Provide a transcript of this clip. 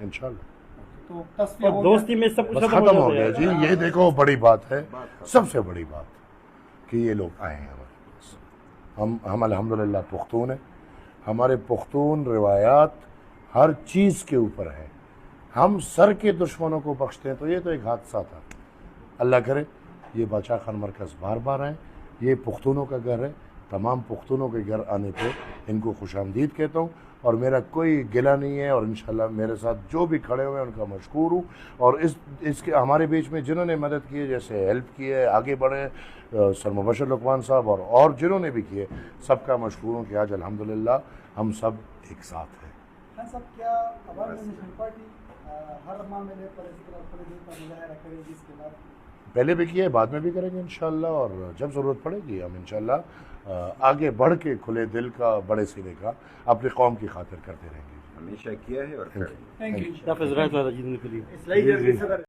इंशाल्लाह। तो और दोस्ती में सब कुछ खत्म हो गया जी। ये देखो बड़ी बात है, सबसे बड़ी बात कि ये लोग आए हैं हमारे पास। हम अल्हम्दुलिल्लाह पुख्तून हैं, हमारे पुख्तून रिवायात हर चीज़ के ऊपर है। हम सर के दुश्मनों को बख्शते हैं, तो ये तो एक हादसा था। अल्लाह करे ये बादशाह खान मरकज़ बार बार आए। ये पुख्तूनों का घर है, तमाम पुख्तूनों के घर आने पे इनको खुशामदीद कहता हूँ और मेरा कोई गिला नहीं है। और इंशाल्लाह मेरे साथ जो भी खड़े हुए हैं उनका मशकूर हूँ। और इसके हमारे बीच में जिन्होंने मदद की है, जैसे हेल्प की है, आगे बढ़े, सर मुबशर लुकमान साहब और जिन्होंने भी किए, सबका मशकूर हूँ कि आज अल्हम्दुलिल्लाह हम सब एक साथ हैं। खान साहब, क्या अवामी नेशनल पार्टी हर मामले पर इस तरह खड़े का मुजाहरा करेगी इसके बाद? पहले भी किया है, बाद में भी करेंगे इंशाल्लाह। और जब ज़रूरत पड़ेगी हम इंशाल्लाह आगे बढ़ के खुले दिल का, बड़े सीने का अपनी कौम की खातिर करते रहेंगे। हमेशा किया है और थैंक यू।